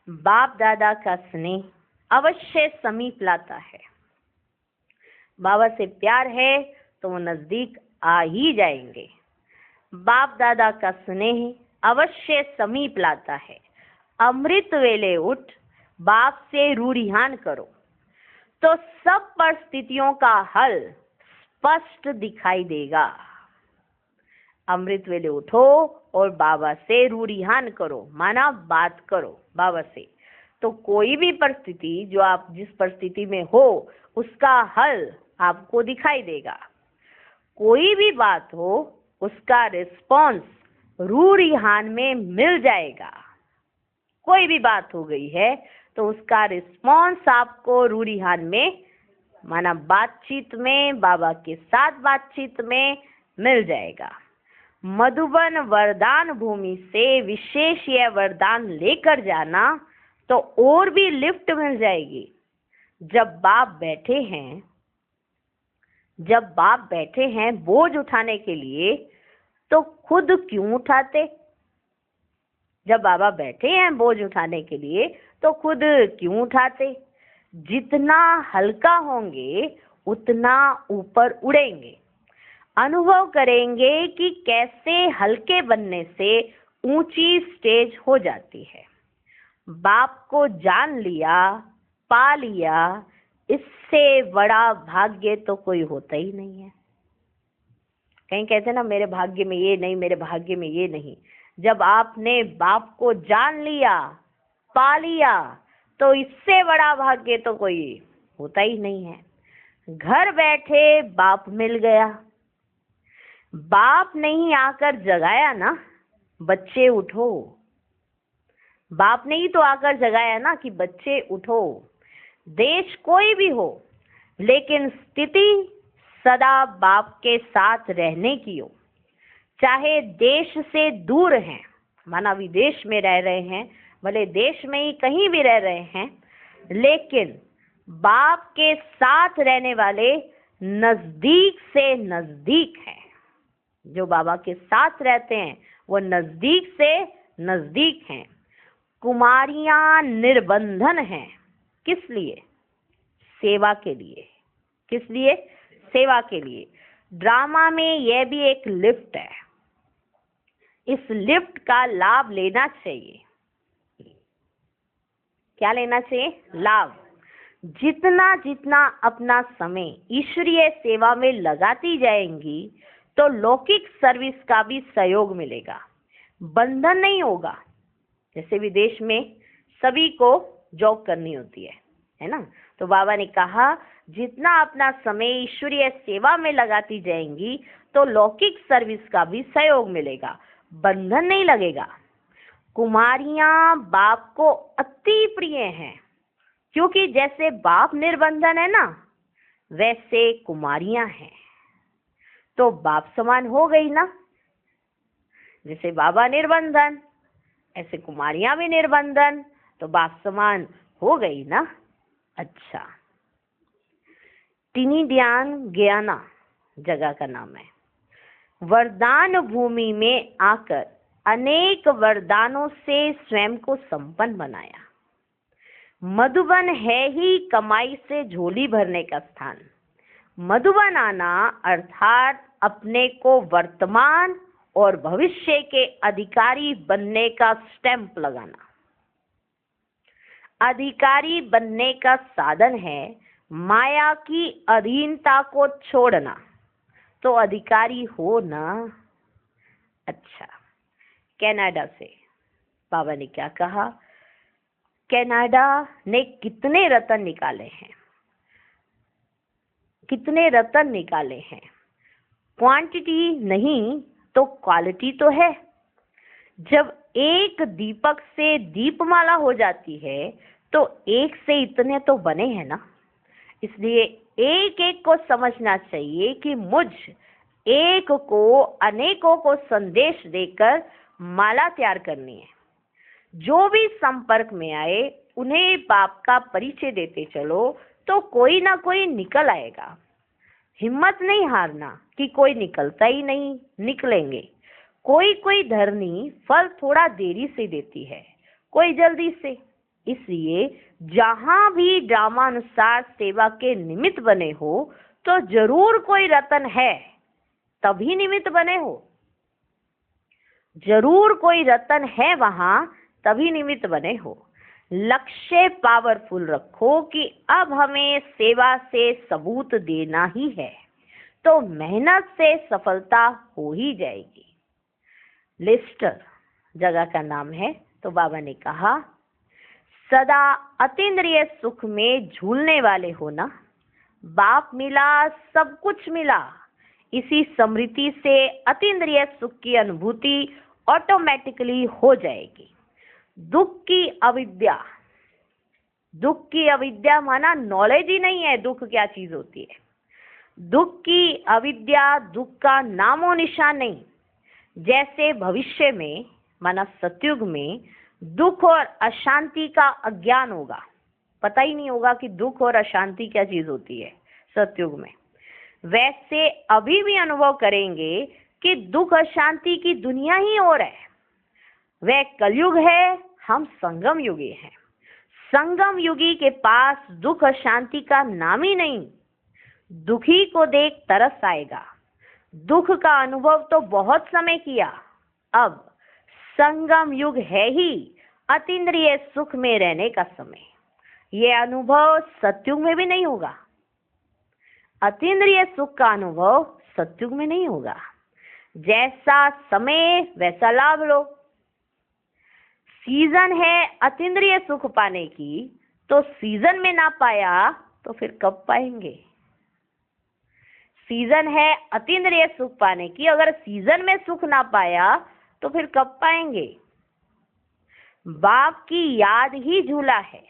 बाप दादा का स्नेह अवश्य समीप लाता है। बाबा से प्यार है तो वो नजदीक आ ही जाएंगे। बाप दादा का स्नेह अवश्य समीप लाता है। अमृत वेले उठ बाप से रूढ़ियान करो, तो सब परिस्थितियों का हल स्पष्ट दिखाई देगा। अमृत वेले उठो और बाबा से रूढ़ियान करो, माना बात करो बाबा से, तो कोई भी परिस्थिति, जो आप जिस परिस्थिति में हो, उसका हल आपको दिखाई देगा। कोई भी बात हो, उसका रिस्पॉन्स रूढ़ियान में मिल जाएगा। कोई भी बात हो गई है तो उसका रिस्पॉन्स आपको रूढ़ियान में, माना बातचीत में, बाबा के साथ बातचीत में मिल जाएगा। मधुबन वरदान भूमि से विशेष यह वरदान लेकर जाना, तो और भी लिफ्ट मिल जाएगी। जब बाप बैठे हैं बोझ उठाने के लिए, तो खुद क्यों उठाते? जब बाबा बैठे हैं बोझ उठाने के लिए, तो खुद क्यों उठाते? जितना हल्का होंगे उतना ऊपर उड़ेंगे। अनुभव करेंगे कि कैसे हल्के बनने से ऊंची स्टेज हो जाती है। बाप को जान लिया, पा लिया, इससे बड़ा भाग्य तो कोई होता ही नहीं है। कहीं कहते ना मेरे भाग्य में ये नहीं, मेरे भाग्य में ये नहीं। जब आपने बाप को जान लिया, पा लिया, तो इससे बड़ा भाग्य तो कोई होता ही नहीं है। घर बैठे बाप मिल गया। बाप नहीं आकर जगाया ना, बच्चे उठो। बाप ने ही तो आकर जगाया ना कि बच्चे उठो। देश कोई भी हो, लेकिन स्थिति सदा बाप के साथ रहने की हो। चाहे देश से दूर हैं, माना विदेश में रह रहे हैं, भले देश में ही कहीं भी रह रहे हैं, लेकिन बाप के साथ रहने वाले नजदीक से नजदीक हैं। जो बाबा के साथ रहते हैं वो नजदीक से नजदीक हैं। कुमारियां निर्बंधन हैं। किस लिए? सेवा के लिए। किस लिए? सेवा के लिए। ड्रामा में यह भी एक लिफ्ट है। इस लिफ्ट का लाभ लेना चाहिए। क्या लेना चाहिए? लाभ। जितना जितना अपना समय ईश्वरीय सेवा में लगाती जाएंगी, तो लौकिक सर्विस का भी सहयोग मिलेगा। बंधन नहीं होगा। जैसे विदेश में सभी को जॉब करनी होती है ना। तो बाबा ने कहा जितना अपना समय ईश्वरीय सेवा में लगाती जाएंगी तो लौकिक सर्विस का भी सहयोग मिलेगा, बंधन नहीं लगेगा। कुमारियां बाप को अति प्रिय हैं, क्योंकि जैसे बाप निर्बंधन है ना, वैसे कुमारियां हैं। तो बाप समान हो गई ना, जैसे बाबा निर्बंधन ऐसे कुमारियां भी निर्बंधन, तो बाप समान हो गई ना। अच्छा, टिनिडियान गयाना जगह का नाम है। वरदान भूमि में आकर अनेक वरदानों से स्वयं को संपन्न बनाया। मधुबन है ही कमाई से झोली भरने का स्थान। मधुबन आना अर्थात अपने को वर्तमान और भविष्य के अधिकारी बनने का स्टैंप लगाना। अधिकारी बनने का साधन है माया की अधीनता को छोड़ना, तो अधिकारी हो ना। अच्छा, कनाडा से बाबा ने क्या कहा, कनाडा ने कितने रत्न निकाले हैं, कितने रत्न निकाले हैं। क्वांटिटी नहीं तो क्वालिटी तो है। जब एक दीपक से दीपमाला हो जाती है तो एक से इतने तो बने हैं ना। इसलिए एक एक को समझना चाहिए कि मुझ एक को अनेकों को संदेश देकर माला तैयार करनी है। जो भी संपर्क में आए उन्हें बाप का परिचय देते चलो, तो कोई ना कोई निकल आएगा। हिम्मत नहीं हारना कि कोई निकलता ही नहीं, निकलेंगे। कोई कोई धरनी फल थोड़ा देरी से देती है, कोई जल्दी से। इसलिए जहां भी ड्रामानुसार सेवा के निमित्त बने हो तो जरूर कोई रतन है, तभी निमित्त बने हो। जरूर कोई रतन है वहां, तभी निमित्त बने हो। लक्ष्य पावरफुल रखो कि अब हमें सेवा से सबूत देना ही है, तो मेहनत से सफलता हो ही जाएगी। लेस्टर जगह का नाम है। तो बाबा ने कहा सदा अतीन्द्रिय सुख में झूलने वाले हो ना। बाप मिला, सब कुछ मिला। इसी स्मृति से अतीन्द्रिय सुख की अनुभूति ऑटोमेटिकली हो जाएगी। दुख की अविद्या, दुख की अविद्या माना नॉलेज ही नहीं है दुख क्या चीज होती है। दुख की अविद्या, दुख का नामो निशान नहीं। जैसे भविष्य में माना सतयुग में दुख और अशांति का अज्ञान होगा, पता ही नहीं होगा कि दुख और अशांति क्या चीज होती है सतयुग में, वैसे अभी भी अनुभव करेंगे कि दुख अशांति की दुनिया ही और है। वह कलयुग है, हम संगम युगी हैं। संगम युगी के पास दुख अशांति का नाम ही नहीं। दुखी को देख तरस आएगा। दुख का अनुभव तो बहुत समय किया, अब संगम युग है ही अतीन्द्रिय सुख में रहने का समय। यह अनुभव सतयुग में भी नहीं होगा। अतीन्द्रिय सुख का अनुभव सतयुग में नहीं होगा। जैसा समय वैसा लाभ लो। सीजन है अतीन्द्रिय सुख पाने की, तो सीजन में ना पाया तो फिर कब पाएंगे। सीजन है अतीन्द्रिय सुख पाने की, अगर सीजन में सुख ना पाया तो फिर कब पाएंगे। बाप की याद ही झूला है,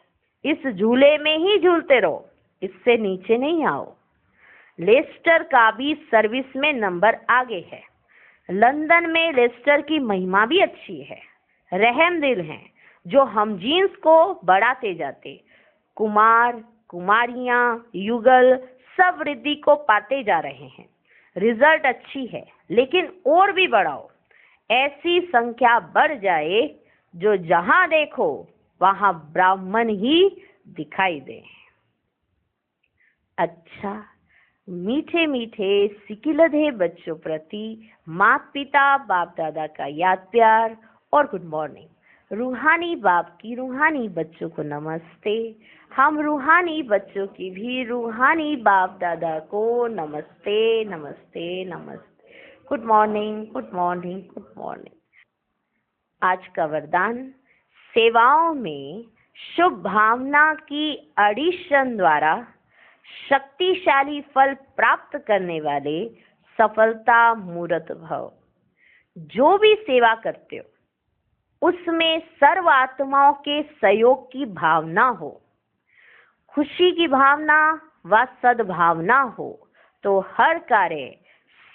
इस झूले में ही झूलते रहो, इससे नीचे नहीं आओ। लेस्टर का भी सर्विस में नंबर आगे है। लंदन में लेस्टर की महिमा भी अच्छी है। रहम दिल हैं जो हम जीन्स को बढ़ाते जाते। कुमार कुमारियां युगल सब वृद्धि को पाते जा रहे हैं। रिजल्ट अच्छी है, लेकिन और भी बढ़ाओ। ऐसी संख्या बढ़ जाए जो जहां देखो वहां ब्राह्मण ही दिखाई दे। अच्छा, मीठे मीठे सिकिलधे बच्चों प्रति माता पिता बाप दादा का याद प्यार और गुड मॉर्निंग। रूहानी बाप की रूहानी बच्चों को नमस्ते। हम रूहानी बच्चों की भी रूहानी बाप दादा को नमस्ते नमस्ते नमस्ते। Good morning good morning good morning. आज का वरदान, सेवाओं में शुभ भावना की एडिशन द्वारा शक्तिशाली फल प्राप्त करने वाले सफलता मूर्त भव। जो भी सेवा करते हो उसमें सर्व आत्माओं के सहयोग की भावना हो, खुशी की भावना व सद्भावना हो तो हर कार्य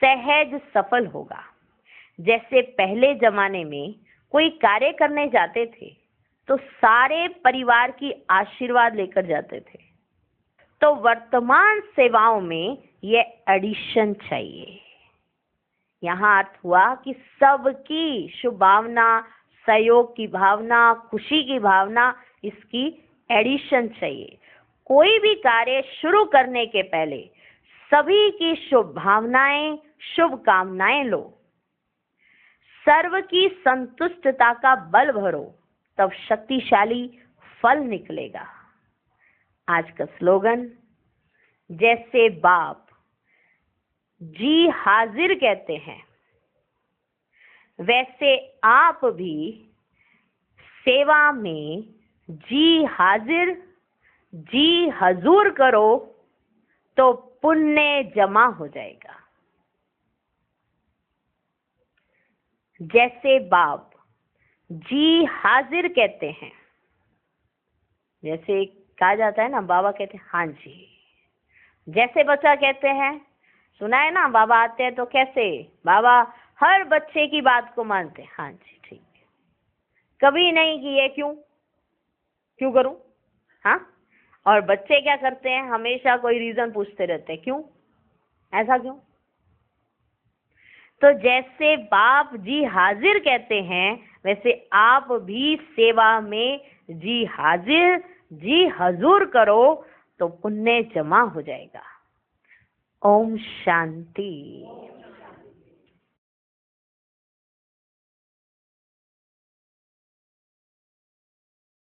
सहज सफल होगा। जैसे पहले जमाने में कोई कार्य करने जाते थे तो सारे परिवार की आशीर्वाद लेकर जाते थे, तो वर्तमान सेवाओं में यह एडिशन चाहिए। यहाँ अर्थ हुआ कि सबकी शुभ भावना, सहयोग की भावना, खुशी की भावना, इसकी एडिशन चाहिए। कोई भी कार्य शुरू करने के पहले सभी की शुभ भावनाएं, शुभ कामनाएं लो, सर्व की संतुष्टता का बल भरो, तब शक्तिशाली फल निकलेगा। आज का स्लोगन, जैसे बाप जी हाजिर कहते हैं वैसे आप भी सेवा में जी हाजिर, जी हजूर करो तो पुण्य जमा हो जाएगा। जैसे बाप जी हाजिर कहते हैं, जैसे कहा जाता है ना, बाबा कहते हैं हाँ जी। जैसे बच्चा कहते हैं, सुना है ना, बाबा आते हैं तो कैसे बाबा हर बच्चे की बात को मानते हैं, हाँ जी ठीक है, कभी नहीं कि ये क्यों करूं, हाँ। और बच्चे क्या करते हैं, हमेशा कोई रीजन पूछते रहते हैं, क्यों, ऐसा क्यों। तो जैसे बाप जी हाजिर कहते हैं वैसे आप भी सेवा में जी हाजिर, जी हजूर करो तो पुण्य जमा हो जाएगा। ओम शांति।